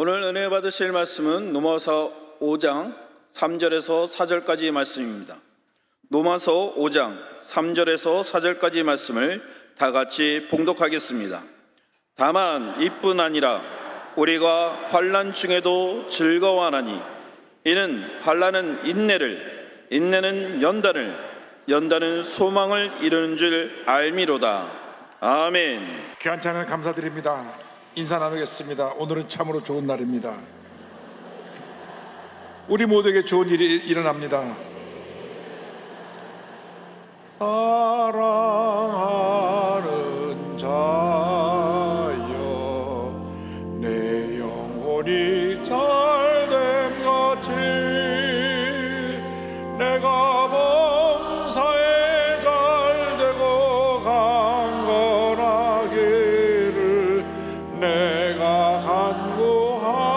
오늘 은혜 받으실 말씀은 로마서 5장 3절에서 4절까지 말씀입니다. 로마서 5장 3절에서 4절까지 말씀을 다 같이 봉독하겠습니다. 다만 이뿐 아니라 우리가 환난 중에도 즐거워하나니 이는 환난은 인내를, 인내는 연단을, 연단은 소망을 이루는 줄 알미로다. 아멘. 귀한 찬양 감사드립니다. 인사 나누겠습니다. 오늘은 참으로 좋은 날입니다. 우리 모두에게 좋은 일이 일어납니다. 사랑하는 자여, 내 영혼이 잘됨 같이 내가 범사에 잘되고 강건하기를 내가 간구하노라.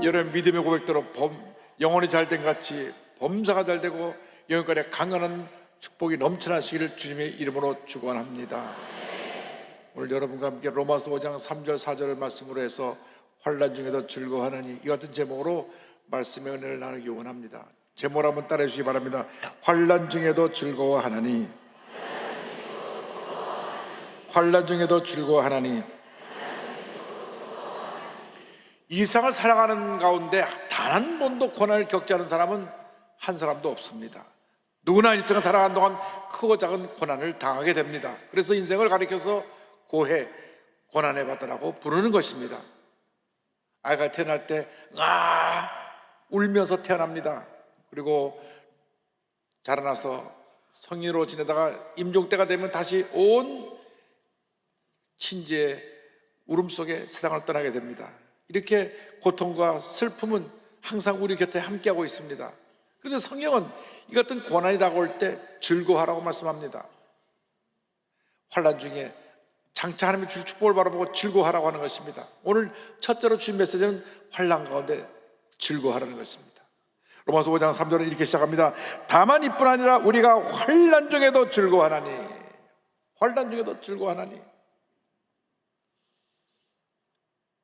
여러분 믿음의 고백대로 영혼이 잘된 같이 범사가 잘되고 영혼까지 강건한 축복이 넘쳐나시기를 주님의 이름으로 축원합니다. 오늘 여러분과 함께 로마서 5장 3절 4절을 말씀으로 해서 환난 중에도 즐거워하느니 이 같은 제목으로 말씀의 은혜를 나누기 원합니다. 제목을 한번 따라해 주시기 바랍니다. 환난 중에도 즐거워하느니, 환난 중에도 즐거워하느니. 이 세상을 살아가는 가운데 단 한 번도 고난을 겪지 않은 사람은 한 사람도 없습니다. 누구나 인생을 살아가는 동안 크고 작은 고난을 당하게 됩니다. 그래서 인생을 가리켜서 고해, 고난의 바다라고 부르는 것입니다. 아이가 태어날 때 울면서 태어납니다. 그리고 자라나서 성인으로 지내다가 임종 때가 되면 다시 온 친지의 울음 속에 세상을 떠나게 됩니다. 이렇게 고통과 슬픔은 항상 우리 곁에 함께하고 있습니다. 그런데 성경은 이 같은 고난이 다가올 때 즐거워하라고 말씀합니다. 환난 중에 장차 하나님의 주실 축복을 바라보고 즐거워하라고 하는 것입니다. 오늘 첫째로 주신 메시지는 환난 가운데 즐거워하라는 것입니다. 로마서 5장 3절은 이렇게 시작합니다. 다만 이뿐 아니라 우리가 환난 중에도 즐거워하나니, 환난 중에도 즐거워하나니.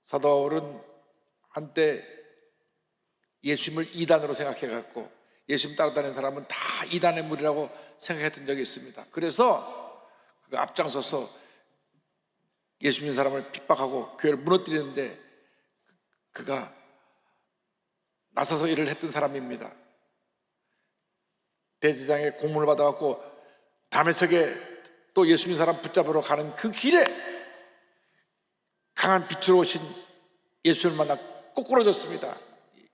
사도 바울은 한때 예수님을 이단으로 생각해갖고 예수님 따라다니는 사람은 다 이단의 무리라고 생각했던 적이 있습니다. 그래서 그가 앞장서서 예수 믿는 사람을 핍박하고 교회를 무너뜨리는데 그가 나서서 일을 했던 사람입니다. 대제장의 공문을 받아갖고 다메섹에 또 예수 믿는 사람 붙잡으러 가는 그 길에 강한 빛으로 오신 예수를 만나 꼬꾸라졌습니다.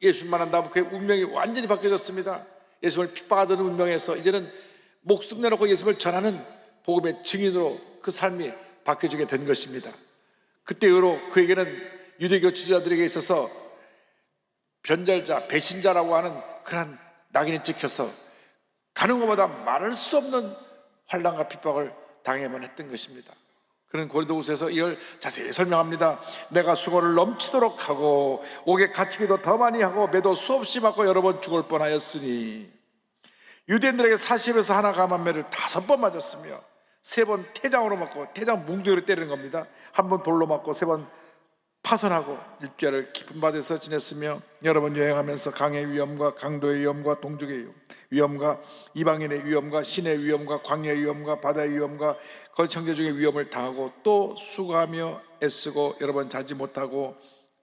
예수를 만난 다음 그의 운명이 완전히 바뀌어졌습니다. 예수를 핍박하던 운명에서 이제는 목숨 내놓고 예수를 전하는 복음의 증인으로 그 삶이 바뀌어지게 된 것입니다. 그때 이후로 그에게는 유대교 지도자들에게 있어서 변절자, 배신자라고 하는 그런 낙인이 찍혀서 가는 곳마다 말할 수 없는 환난과 핍박을 당해야만 했던 것입니다. 그런 고린도후서에서 이걸 자세히 설명합니다. 내가 수고를 넘치도록 하고 옥에 갇히기도 더 많이 하고 매도 수없이 맞고 여러 번 죽을 뻔하였으니, 유대인들에게 40에서 하나 감한매를 5번 맞았으며 3번 태장으로 맞고, 태장 뭉둥이로 때리는 겁니다. 1번 돌로 맞고 3번 파선하고 6개월을 깊은 바다에서 지냈으며 여러 번 여행하면서 강의 위험과 강도의 위험과 동족의 위험과 이방인의 위험과 신의 위험과 광야의 위험과 바다의 위험과 거짓 형제 중의 위험을 당하고 또 수고하며 애쓰고 여러 번 자지 못하고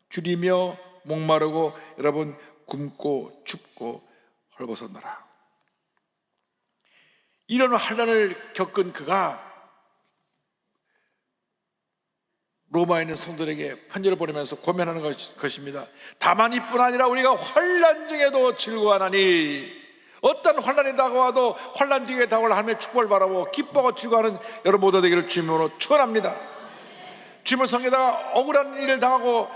줄이며 목마르고 여러 번 굶고 춥고 헐벗었노라. 이런 환난을 겪은 그가 로마에 있는 성도들에게 편지를 보내면서 고면하는 것입니다. 다만 이뿐 아니라 우리가 환난 중에도 즐거워하나니, 어떤 환난이 다가와도 환난 뒤에 다가올 하나님의 축복을 바라보고 기뻐하고 즐거워하는 여러분 모두 되기를 주님으로 축원합니다. 주님을 섬기다가 억울한 일을 당하고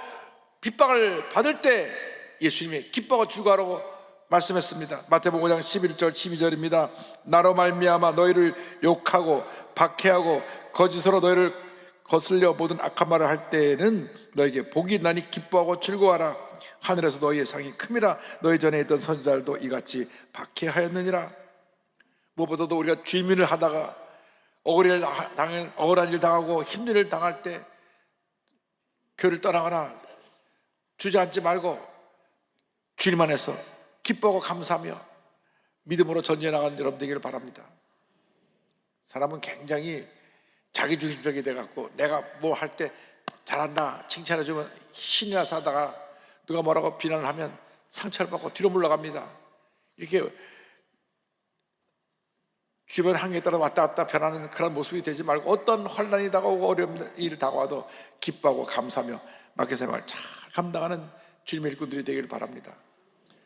핍박을 받을 때 예수님이 기뻐하고 즐거워하라고 말씀했습니다. 마태복음 5장 11절 12절입니다. 나로 말미암아 너희를 욕하고 박해하고 거짓으로 너희를 거슬려 모든 악한 말을 할 때에는 너에게 복이 있나니 기뻐하고 즐거워하라. 하늘에서 너희의 상이 큼이라. 너희 전에 있던 선지자들도 이같이 박해하였느니라. 무엇보다도 우리가 주민을 하다가 억울한 일 당하고 힘든 일 당할 때 교회를 떠나거나 주저앉지 말고 주님 안에서 기뻐하고 감사하며 믿음으로 전진해 나가는 여러분 되기를 바랍니다. 사람은 굉장히 자기중심적이 돼갖고 내가 뭐 할 때 잘한다 칭찬해주면 신이나 사다가 누가 뭐라고 비난을 하면 상처를 받고 뒤로 물러갑니다. 이렇게 주변 한계에 따라 왔다 갔다 변하는 그런 모습이 되지 말고 어떤 환난이 다가오고 어려운 일이 다가와도 기뻐하고 감사하며 맡긴 생활을 잘 감당하는 주님의 일꾼들이 되기를 바랍니다.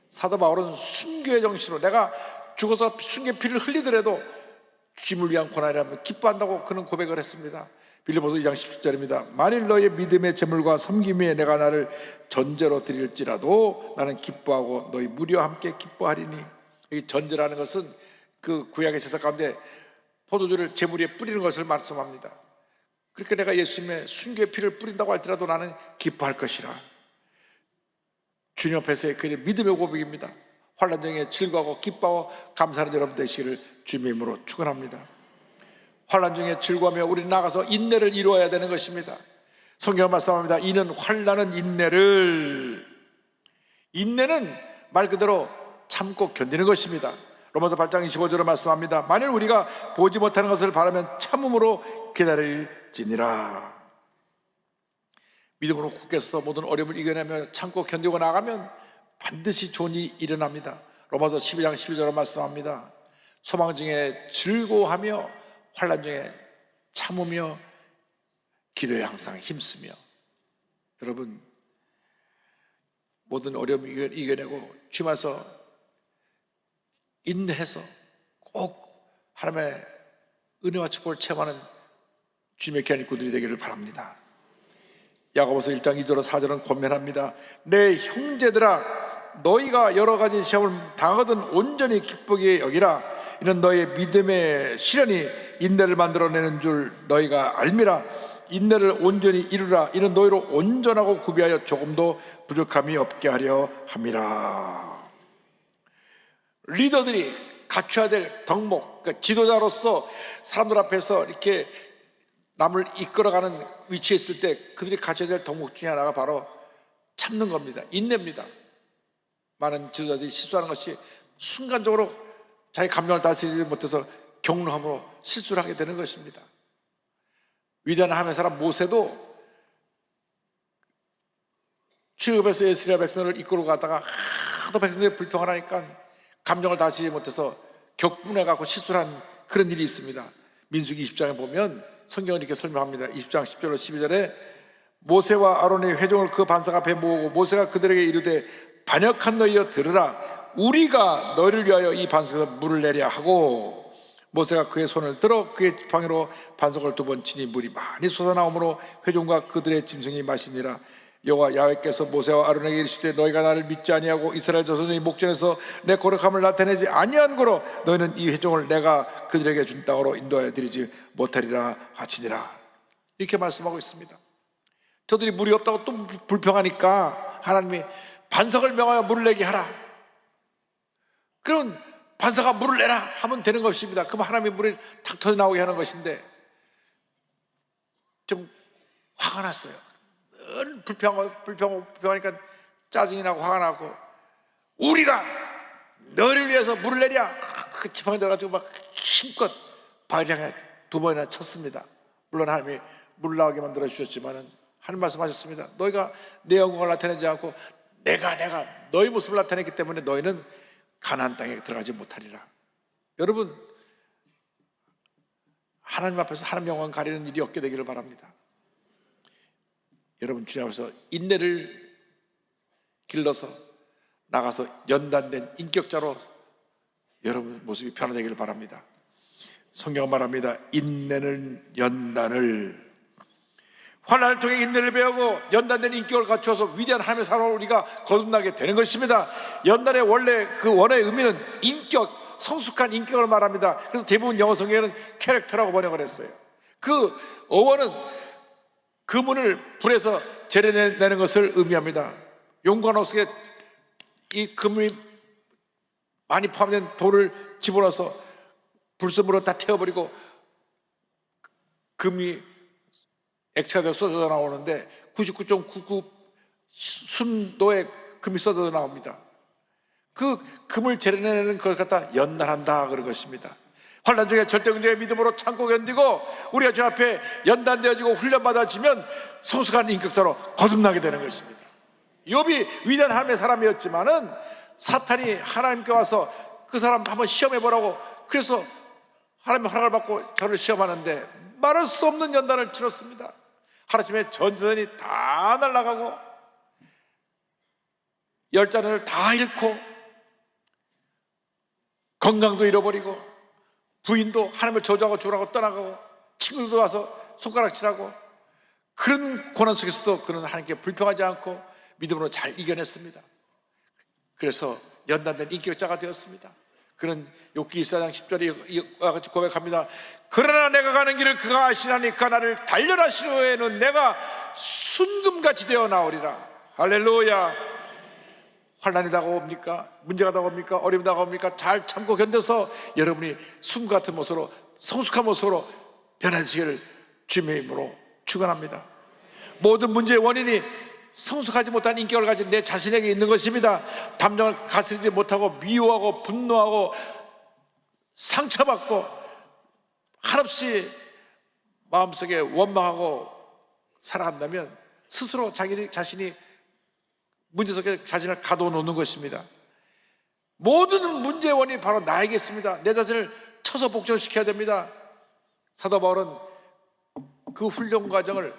사도 바울은 순교의 정신으로 내가 죽어서 순교의 피를 흘리더라도 주님을 위한 고난이라면 기뻐한다고 그는 고백을 했습니다. 빌립보서 2장 17절입니다. 만일 너의 믿음의 제물과 섬김 위에 내가 나를 전제로 드릴지라도 나는 기뻐하고 너희 무리와 함께 기뻐하리니. 이 전제라는 것은 그 구약의 제사 가운데 포도주를 제물 위에 뿌리는 것을 말씀합니다. 그렇게 내가 예수님의 순교의 피를 뿌린다고 할지라도 나는 기뻐할 것이라. 주님 앞에서의 그의 믿음의 고백입니다. 환난 중에 즐거워하고 기뻐하고 감사하는 여러분 되시기를 주님의 이름으로 축원합니다. 환난 중에 즐거워하며 우리는 나가서 인내를 이루어야 되는 것입니다. 성경 말씀합니다. 이는 환난은 인내는 말 그대로 참고 견디는 것입니다. 로마서 8장 25절로 말씀합니다. 만일 우리가 보지 못하는 것을 바라면 참음으로 기다릴지니라. 믿음으로 굳게 서서 모든 어려움을 이겨내며 참고 견디고 나가면 반드시 좋은 일이 일어납니다. 로마서 12장 12절로 말씀합니다. 소망 중에 즐거워하며 환난 중에 참으며 기도에 항상 힘쓰며. 여러분 모든 어려움을 이겨내고 주님께서 인내해서 꼭 하나님의 은혜와 축복을 체험하는 주님의 귀한 일꾼들이 되기를 바랍니다. 야고보서 1장 2절로 4절은 권면합니다. 내 형제들아 너희가 여러 가지 시험을 당하거든 온전히 기쁘게 여기라. 이는 너의 믿음의 시련이 인내를 만들어내는 줄 너희가 알미라. 인내를 온전히 이루라. 이는 너희로 온전하고 구비하여 조금도 부족함이 없게 하려 함이라. 리더들이 갖춰야 될 덕목, 그러니까 지도자로서 사람들 앞에서 이렇게 남을 이끌어가는 위치에 있을 때 그들이 갖춰야 될 덕목 중에 하나가 바로 참는 겁니다. 인내입니다. 많은 지도자들이 실수하는 것이 순간적으로 자기 감정을 다스리지 못해서 경로함으로 실수를 하게 되는 것입니다. 위대한 하나님의 사람 모세도 출애굽에서 이스라엘 백성을 이끌고 가다가 하도 백성들이 불평을 하니까 감정을 다스리지 못해서 격분해갖고 실수를 한 그런 일이 있습니다. 민수기 20장에 보면 성경은 이렇게 설명합니다. 20장 10절로 12절에 모세와 아론의 회중을 그 반석 앞에 모으고 모세가 그들에게 이르되 반역한 너희여 들으라. 우리가 너희를 위하여 이 반석에서 물을 내려 하고 모세가 그의 손을 들어 그의 지팡이로 반석을 2번 치니 물이 많이 솟아나오므로 회중과 그들의 짐승이 마시니라. 여호와 야훼께서 모세와 아론에게 이르시되 너희가 나를 믿지 아니하고 이스라엘 자손의 목전에서 내 거룩함을 나타내지 아니한 거로 너희는 이 회중을 내가 그들에게 준 땅으로 인도하여 드리지 못하리라 하시니라. 이렇게 말씀하고 있습니다. 저들이 물이 없다고 또 불평하니까 하나님이 반석을 명하여 물을 내게 하라. 그럼 반석아 물을 내라 하면 되는 것입니다. 그럼 하나님이 물이 탁 터져 나오게 하는 것인데 좀 화가 났어요. 늘 불평하니까 짜증이 나고 화가 나고 우리가 너를 위해서 물을 내랴. 그 지팡이 들어가지고 막 힘껏 바위를 향해 2번이나 쳤습니다. 물론 하나님이 물 나오게 만들어 주셨지만은 하나님 말씀하셨습니다. 너희가 내 영광을 나타내지 않고 내가 너희 모습을 나타냈기 때문에 너희는 가나안 땅에 들어가지 못하리라. 여러분 하나님 앞에서 하나님 영광 가리는 일이 없게 되기를 바랍니다. 여러분 주님 앞에서 인내를 길러서 나가서 연단된 인격자로 여러분 모습이 변화되기를 바랍니다. 성경은 말합니다. 인내는 연단을, 환난을 통해 인내를 배우고 연단된 인격을 갖추어서 위대한 하나님의 사람을 우리가 거듭나게 되는 것입니다. 연단의 원래 그 원어의 의미는 인격, 성숙한 인격을 말합니다. 그래서 대부분 영어 성경에는 캐릭터라고 번역을 했어요. 그 어원은 금은을 불에서 재려내는 것을 의미합니다. 용광로 속에 이 금이 많이 포함된 돌을 집어넣어서 불순물로 다 태워버리고 금이 액체가 되어 쏟아져 나오는데 99.99 순도의 금이 쏟아져 나옵니다. 그 금을 재려내는 걸 갖다 연단한다 그런 것입니다. 환난 중에 절대경제의 믿음으로 참고 견디고 우리가 주 앞에 연단되어지고 훈련받아지면 성숙한 인격자로 거듭나게 되는 것입니다. 욥이 위대한 하나님의 사람이었지만은 사탄이 하나님께 와서 그 사람 한번 시험해 보라고, 그래서 하나님의 허락을 받고 저를 시험하는데 말할 수 없는 연단을 치렀습니다. 하루아침에 전재산이 다 날아가고 열자를 다 잃고 건강도 잃어버리고 부인도 하나님을 저주하고 죽으라고 떠나가고 친구들도 와서 손가락질하고, 그런 고난 속에서도 그는 하나님께 불평하지 않고 믿음으로 잘 이겨냈습니다. 그래서 연단된 인격자가 되었습니다. 그는 욥기 24장 10절에 이와 같이 고백합니다. 그러나 내가 가는 길을 그가 아시나니 그가 나를 단련하신 후에는 내가 순금같이 되어 나오리라. 할렐루야. 환난이 다가옵니까? 문제가 다가옵니까? 어려움이 다가옵니까? 잘 참고 견뎌서 여러분이 순금 같은 모습으로, 성숙한 모습으로 변화되시기를 주님의 이름으로 축원합니다. 모든 문제의 원인이 성숙하지 못한 인격을 가진 내 자신에게 있는 것입니다. 감정을 가스리지 못하고 미워하고 분노하고 상처받고 한없이 마음속에 원망하고 살아간다면 스스로 자신이 문제 속에 자신을 가둬놓는 것입니다. 모든 문제의 원인이 바로 나에게 있습니다. 내 자신을 쳐서 복종시켜야 됩니다. 사도 바울은 그 훈련 과정을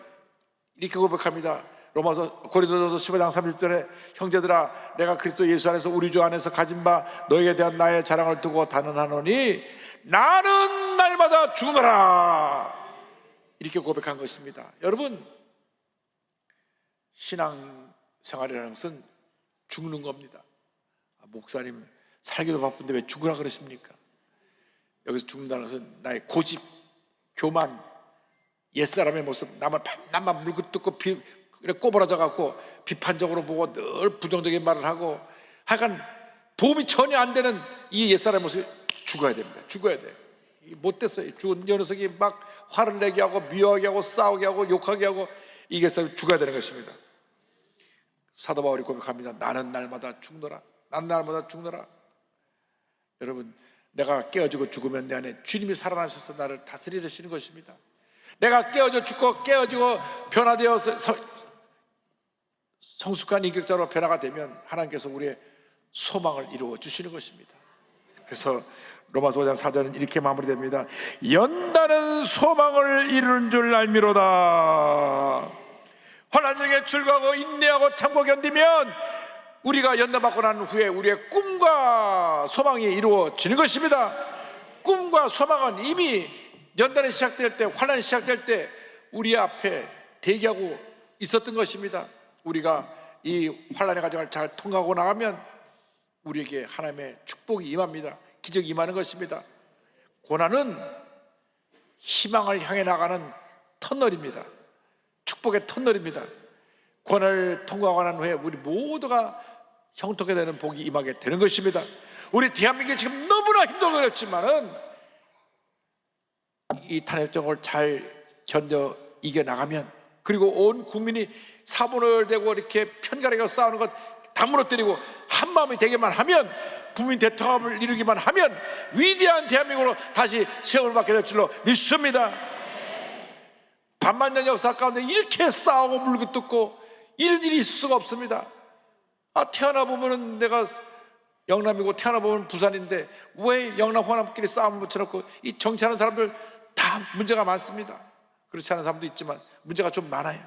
이렇게 고백합니다. 고린도전서 15장 30절에 형제들아, 내가 그리스도 예수 안에서 우리 주 안에서 가진 바 너에게 대한 나의 자랑을 두고 단언하노니 나는 날마다 죽노라, 이렇게 고백한 것입니다. 여러분, 신앙생활이라는 것은 죽는 겁니다. 목사님 살기도 바쁜데 왜 죽으라 그러십니까? 여기서 죽는다는 것은 나의 고집, 교만, 옛사람의 모습, 남만 물고 뜯고 꼬부라져 갖고 비판적으로 보고 늘 부정적인 말을 하고, 하여간 도움이 전혀 안 되는 이 옛사람의 모습이 죽어야 됩니다. 죽어야 돼. 못됐어요. 죽은 녀석이 막 화를 내게 하고 미워하게 하고 싸우게 하고 욕하게 하고, 이 옛사람이 죽어야 되는 것입니다. 사도 바울이 고백합니다. 나는 날마다 죽노라. 나는 날마다 죽노라. 여러분, 내가 깨어지고 죽으면 내 안에 주님이 살아나셔서 나를 다스리려 하시는 것입니다. 내가 깨어져 죽고 깨어지고 변화되어서 성숙한 인격자로 변화가 되면 하나님께서 우리의 소망을 이루어 주시는 것입니다. 그래서 로마서 5장 4절은 이렇게 마무리됩니다. 연단은 소망을 이루는 줄 알미로다. 환난 중에 즐거워하고 인내하고 참고 견디면 우리가 연단받고 난 후에 우리의 꿈과 소망이 이루어지는 것입니다. 꿈과 소망은 이미 연단이 시작될 때, 환난이 시작될 때 우리 앞에 대기하고 있었던 것입니다. 우리가 이 환난의 과정을 잘 통과하고 나가면 우리에게 하나님의 축복이 임합니다. 기적이 임하는 것입니다. 고난은 희망을 향해 나가는 터널입니다. 축복의 터널입니다. 고난을 통과하고 난 후에 우리 모두가 형통하게 되는 복이 임하게 되는 것입니다. 우리 대한민국이 지금 너무나 힘들고 어렵지만은 이 탄핵정을 잘 견뎌 이겨나가면, 그리고 온 국민이 사분열되고 이렇게 편가르게 싸우는 것 다 무너뜨리고 한마음이 되기만 하면, 국민 대통합을 이루기만 하면 위대한 대한민국으로 다시 세월을 받게 될 줄로 믿습니다. 반만년 역사 가운데 이렇게 싸우고 물고 뜯고 이런 일이 있을 수가 없습니다. 태어나 보면은 내가 영남이고 태어나 보면 부산인데 왜 영남 호남끼리 싸움을 붙여놓고, 이 정치하는 사람들 다 문제가 많습니다. 그렇지 않은 사람도 있지만 문제가 좀 많아요.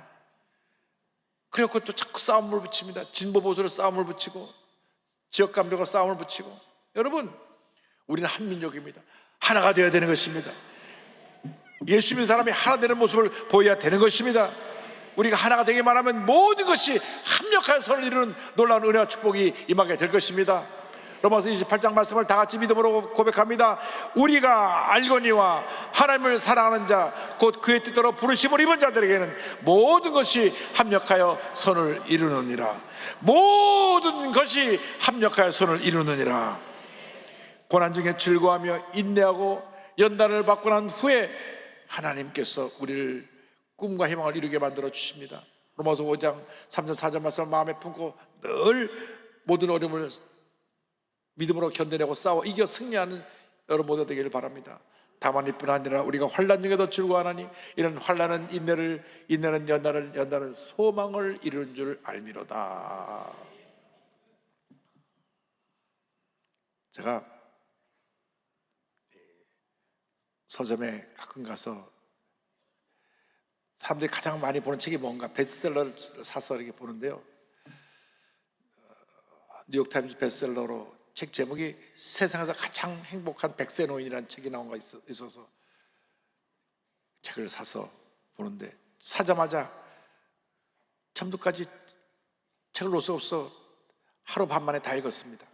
그래갖고 또 자꾸 싸움을 붙입니다. 진보 보수로 싸움을 붙이고 지역 감정으로 싸움을 붙이고. 여러분, 우리는 한민족입니다. 하나가 되어야 되는 것입니다. 예수 믿는 사람이 하나 되는 모습을 보여야 되는 것입니다. 우리가 하나가 되기만 하면 모든 것이 합력하여 선을 이루는 놀라운 은혜와 축복이 임하게 될 것입니다. 로마서 28장 말씀을 다 같이 믿음으로 고백합니다. 우리가 알거니와 하나님을 사랑하는 자 곧 그의 뜻대로 부르심을 입은 자들에게는 모든 것이 합력하여 선을 이루느니라. 모든 것이 합력하여 선을 이루느니라. 고난 중에 즐거워하며 인내하고 연단을 받고 난 후에 하나님께서 우리를 꿈과 희망을 이루게 만들어 주십니다. 로마서 5장 3절 4절 말씀을 마음에 품고 늘 모든 어려움을 믿음으로 견뎌내고 싸워 이겨 승리하는 여러분 모두 되기를 바랍니다. 다만 이뿐 아니라 우리가 환난 중에도 즐거워하나니 이런 환난은 인내를, 인내는 연단을, 연단은 소망을 이루는 줄 알미로다. 제가 서점에 가끔 가서 사람들이 가장 많이 보는 책이 뭔가 베스트셀러를 사서 이렇게 보는데요, 뉴욕타임즈 베스트셀러로 책 제목이 세상에서 가장 행복한 100세 노인이라는 책이 나온 거 있어서 책을 사서 보는데, 사자마자 첨두까지 책을 놓을 수 없어 하루 반 만에 다 읽었습니다.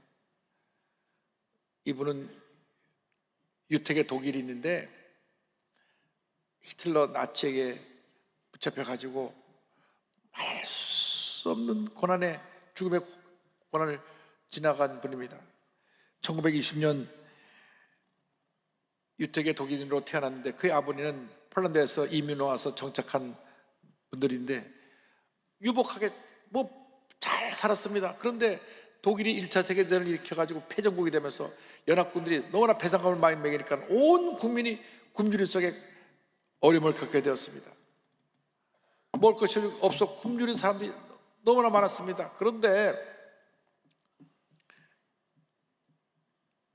이분은 유택의 독일인인데 히틀러 나치에게 붙잡혀가지고 말할 수 없는 고난의, 죽음의 고난을 지나간 분입니다. 1920년 유택의 독일인으로 태어났는데 그의 아버지는 폴란드에서 이민 와서 정착한 분들인데 유복하게 잘 살았습니다. 그런데 독일이 1차 세계대전을 일으켜가지고 패전국이 되면서 연합군들이 너무나 배상감을 많이 매기니까 온 국민이 굶주림 속에 어려움을 겪게 되었습니다. 먹을 것이 없어 굶주린 사람들이 너무나 많았습니다. 그런데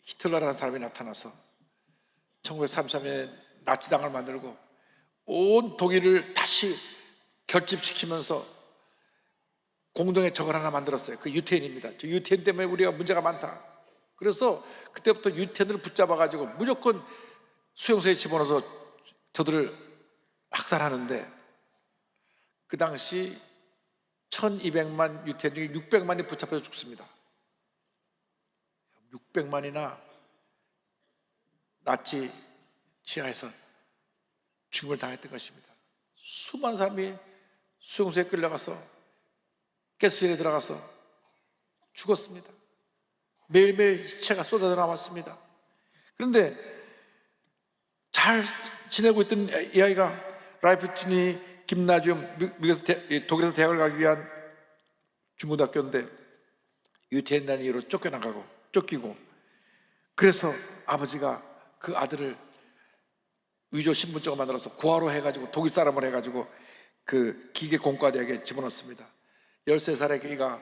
히틀러라는 사람이 나타나서 1933년에 나치당을 만들고 온 독일을 다시 결집시키면서 공동의 적을 하나 만들었어요. 그 유태인입니다. 저 유태인 때문에 우리가 문제가 많다. 그래서 그때부터 유태인들을 붙잡아가지고 무조건 수용소에 집어넣어서 저들을 학살하는데, 그 당시 1200만 유태인 중에 600만이 붙잡혀서 죽습니다. 600만이나 나치 지하에서 죽음을 당했던 것입니다. 수많은 사람이 수용소에 끌려가서 가스실에 들어가서 죽었습니다. 매일매일 시체가 쏟아져 나왔습니다. 그런데 잘 지내고 있던 이 아이가 라이프치니 김나지움, 독일에서 대학을 가기 위한 중고등학교인데 유태인이라는 이유로 쫓기고, 그래서 아버지가 그 아들을 위조 신분증을 만들어서 고아로 해가지고 독일 사람을 해가지고 그 기계 공과대학에 집어넣습니다. 13살에 그가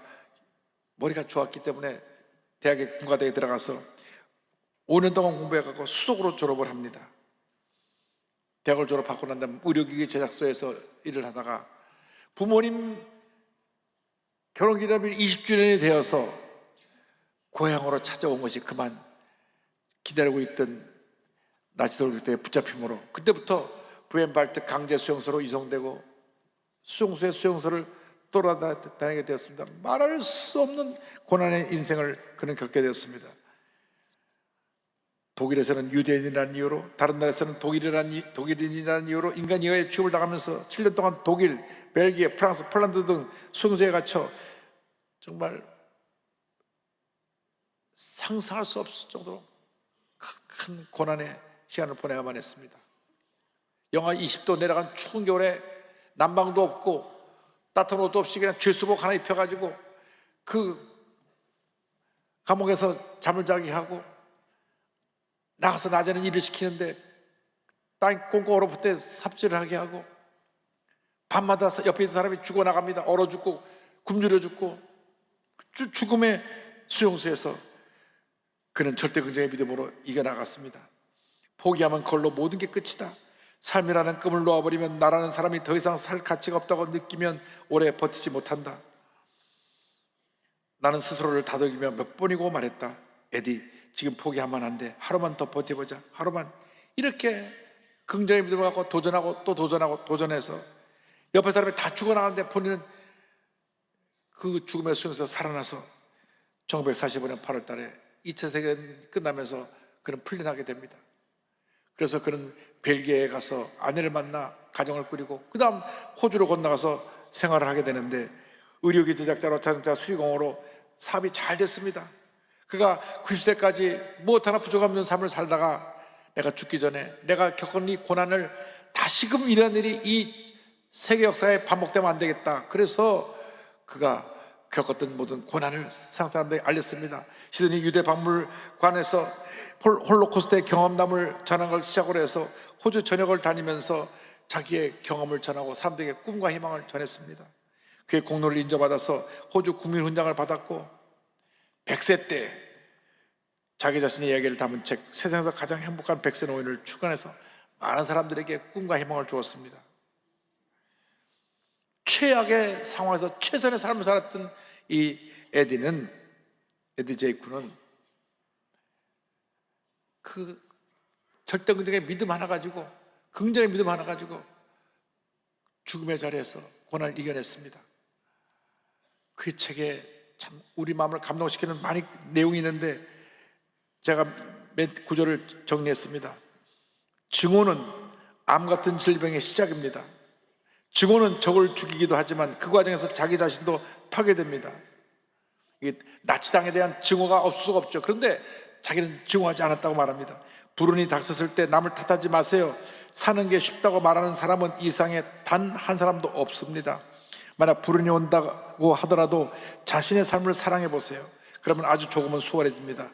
머리가 좋았기 때문에 대학에 공과대에 들어가서 5년 동안 공부해가지고 수석으로 졸업을 합니다. 대학을 졸업하고 난 다음 의료기기 제작소에서 일을 하다가 부모님 결혼기념일 20주년이 되어서 고향으로 찾아온 것이 그만 기다리고 있던 나치돌격대에 붙잡힘으로 그때부터 부엔발트 강제 수용소로 이송되고 수용소를 돌아다니게 되었습니다. 말할 수 없는 고난의 인생을 그는 겪게 되었습니다. 독일에서는 유대인이라는 이유로, 다른 나라에서는 독일인이라는 이유로 인간 이하의 취급을 당하면서 7년 동안 독일, 벨기에, 프랑스, 폴란드 등 수용소에 갇혀 정말 상상할 수 없을 정도로 큰 고난의 시간을 보내야만 했습니다. 영하 20도 내려간 추운 겨울에 난방도 없고 따뜻한 옷도 없이 그냥 죄수복 하나 입혀가지고 그 감옥에서 잠을 자게 하고 나가서 낮에는 일을 시키는데 땅이 꽁꽁 얼어붙어 삽질을 하게 하고 밤마다 옆에 있는 사람이 죽어나갑니다. 얼어 죽고 굶주려 죽고 죽음의 수용소에서 그는 절대 긍정의 믿음으로 이겨나갔습니다. 포기하면 그걸로 모든 게 끝이다. 삶이라는 끔을 놓아버리면 나라는 사람이 더 이상 살 가치가 없다고 느끼면 오래 버티지 못한다. 나는 스스로를 다독이며 몇 번이고 말했다. 에디, 지금 포기하면 안 돼. 하루만 더 버텨보자. 하루만. 이렇게 긍정의 믿음을 갖고 도전하고 또 도전하고 도전해서 옆에 사람이 다 죽어나가는데 본인은 그 죽음의 수용에서 살아나서 1945년 8월 달에 2차 세계대전 끝나면서 그는 풀려나게 됩니다. 그래서 그는 벨기에에 가서 아내를 만나 가정을 꾸리고 그 다음 호주로 건너가서 생활을 하게 되는데 의료기 제작자로 자동차 수리공으로 사업이 잘 됐습니다. 그가 90세까지 무엇 하나 부족없는 삶을 살다가 내가 죽기 전에 내가 겪은 이 고난을 다시금 이런 일이 이 세계 역사에 반복되면 안 되겠다. 그래서 그가 겪었던 모든 고난을 세상 사람들에게 알렸습니다. 시드니 유대 박물관에서 홀로코스트의 경험담을 전하는 걸 시작으로 해서 호주 전역을 다니면서 자기의 경험을 전하고 사람들에게 꿈과 희망을 전했습니다. 그의 공로를 인정받아서 호주 국민훈장을 받았고 100세 때 자기 자신의 이야기를 담은 책 세상에서 가장 행복한 100세 노인을 출간해서 많은 사람들에게 꿈과 희망을 주었습니다. 최악의 상황에서 최선의 삶을 살았던 이 에디 제이쿠는 그 절대긍정의 믿음 하나 가지고, 긍정의 믿음 하나 가지고 죽음의 자리에서 고난을 이겨냈습니다. 그 책에 참 우리 마음을 감동시키는 많이 내용이 있는데 제가 몇 구절을 정리했습니다. 증오는 암 같은 질병의 시작입니다. 증오는 적을 죽이기도 하지만 그 과정에서 자기 자신도 파괴됩니다. 이게 나치당에 대한 증오가 없을 수가 없죠. 그런데 자기는 증오하지 않았다고 말합니다. 불운이 닥쳤을 때 남을 탓하지 마세요. 사는 게 쉽다고 말하는 사람은 이 세상에 단 한 사람도 없습니다. 만약 불운이 온다고 하더라도 자신의 삶을 사랑해 보세요. 그러면 아주 조금은 수월해집니다.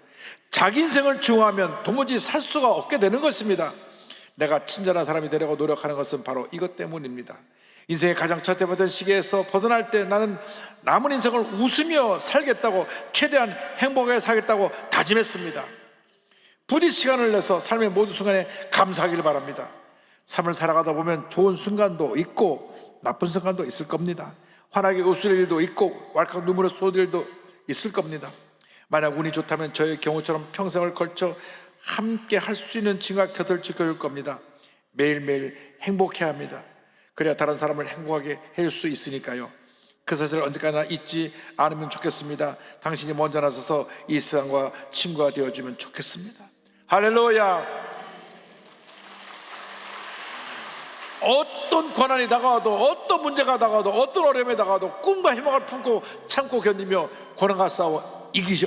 자기 인생을 증오하면 도무지 살 수가 없게 되는 것입니다. 내가 친절한 사람이 되려고 노력하는 것은 바로 이것 때문입니다. 인생의 가장 첫째부터 시기에서 벗어날 때 나는 남은 인생을 웃으며 살겠다고, 최대한 행복하게 살겠다고 다짐했습니다. 부디 시간을 내서 삶의 모든 순간에 감사하기를 바랍니다. 삶을 살아가다 보면 좋은 순간도 있고 나쁜 순간도 있을 겁니다. 환하게 웃을 일도 있고 왈칵 눈물을 쏟을 일도 있을 겁니다. 만약 운이 좋다면 저의 경우처럼 평생을 걸쳐 함께 할 수 있는 친구가 곁을 지켜줄 겁니다. 매일매일 행복해야 합니다. 그래야 다른 사람을 행복하게 해줄 수 있으니까요. 그 사실을 언제까지나 잊지 않으면 좋겠습니다. 당신이 먼저 나서서 이 세상과 친구가 되어주면 좋겠습니다. 할렐루야. 어떤 고난이 다가와도, 어떤 문제가 다가와도, 어떤 어려움이 다가와도 꿈과 희망을 품고 참고 견디며 고난과 싸워 이기셔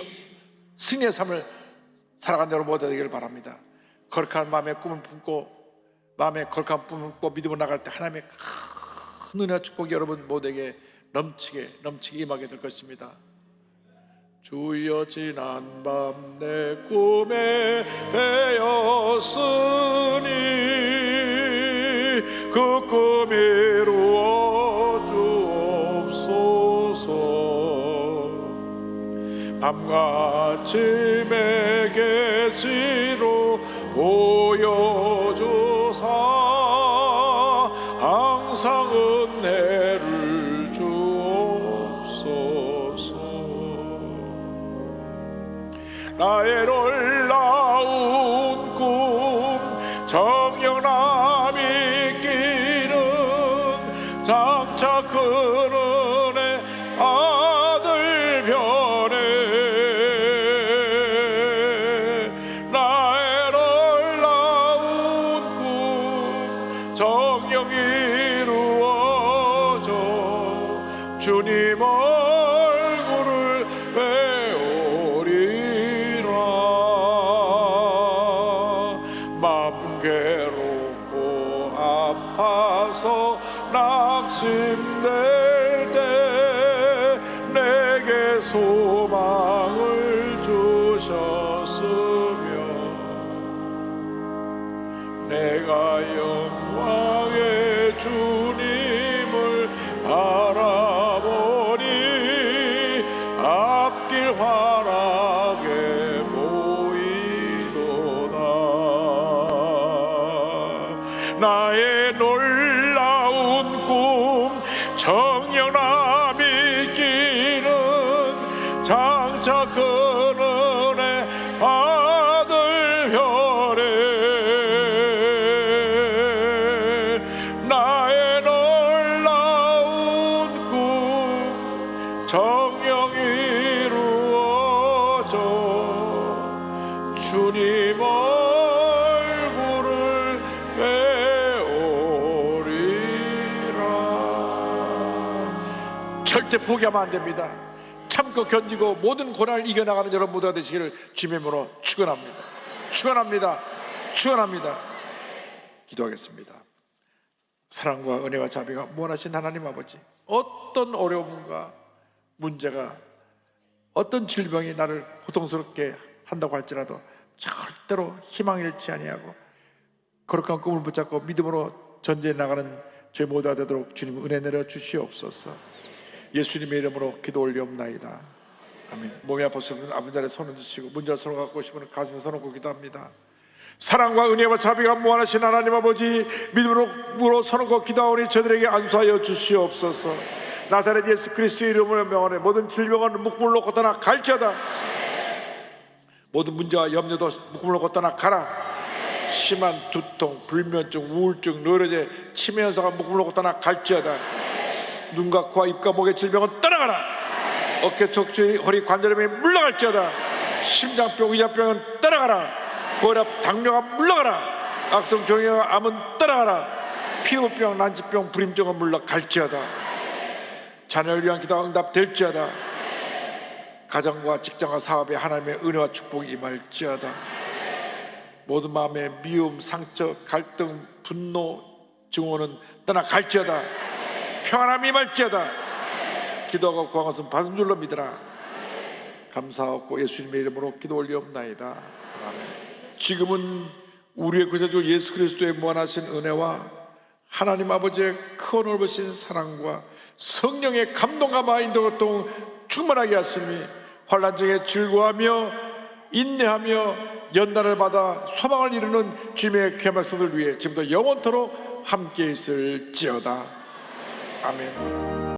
승리의 삶을 살아가는 여러분 모두 되기를 바랍니다. 거룩한 마음의 꿈을 품고, 마음의 거룩한 꿈을 품고 믿음으로 나갈 때 하나님의 큰 은혜와 축복이 여러분 모두에게 넘치게 임하게 될 것입니다. 주여 지난 밤 내 꿈에 배었으니 그 꿈 이루어 주옵소서. 밤같이 매개지로 보여주사 항상 은혜를 주옵소서. 나의 놀라운 꿈 정령남이 끼는 장차 큰 은혜 아들 변해. 나의 놀라운 꿈 정령 이루어져 주님 얼굴을 배우리라. 마음 괴롭고 아파서 낙심될 때 내게 소망을 주셨으며 내가 영광의 주님을 바라보니 앞길 환하게 보이도다. 나의 놀라운 꿈 정령남이 끼는 장차 큰 은혜 아들 변해. 나의 놀라운 꿈 정령 이루어져 주님 얼굴을 배우리라. 절대 포기하면 안 됩니다. 참고 견디고 모든 고난을 이겨나가는 여러분 모두가 되시기를 주님의 이름으로 축원합니다. 축원합니다. 축원합니다. 기도하겠습니다. 사랑과 은혜와 자비가 무한하신 하나님 아버지, 어떤 어려움과 문제가, 어떤 질병이 나를 고통스럽게 한다고 할지라도 절대로 희망 잃지 아니하고 거룩한 꿈을 붙잡고 믿음으로 전진해 나가는 저희 모두가 되도록 주님 은혜 내려 주시옵소서. 예수님의 이름으로 기도 올리옵나이다. 아멘. 몸이 아파서는 아버지 자리에 손을 드시고 문자를 손을 갖고 싶으면 가슴에 손을 얹고 기도합니다. 사랑과 은혜와 자비가 무한하신 하나님 아버지, 믿음으로 손을 얹고 기도하오니 저들에게 안수하여 주시옵소서. 나사렛 예수 그리스도의 이름으로 명하네. 모든 질병은 묶음을 놓고 떠나 갈지어다. 모든 문제와 염려도 묶음을 놓고 떠나 가라. 심한 두통, 불면증, 우울증, 뇌로제, 치매 현상과 묶음을 놓고 떠나 갈지어다. 눈과 코와 입과 목의 질병은 떠나가라. 어깨 척추 허리 관절염이 물러갈지어다. 심장병 위장병은 떠나가라. 고혈압 당뇨가 물러가라. 악성 종양과 암은 떠나가라. 피부병 난치병 불임증은 물러갈지어다. 자녀를 위한 기도가 응답될지어다. 가정과 직장과 사업에 하나님의 은혜와 축복이 임할지어다. 모든 마음의 미움, 상처, 갈등, 분노, 증오는 떠나갈지어다. 평안함이 임할지어다. 기도하고 구한 것은 받은 줄로 믿으라. 감사하고 예수님의 이름으로 기도 올리옵나이다. 아멘. 지금은 우리의 구세주 예수 그리스도의 무한하신 은혜와 하나님 아버지의 큰 넓으신 사랑과 성령의 감동과 인도가 충만하게 하시니 환난 중에 즐거워하며 인내하며 연단을 받아 소망을 이루는 주님의 귀한 백성들 위해 지금부터 영원토록 함께 있을지어다. 아멘.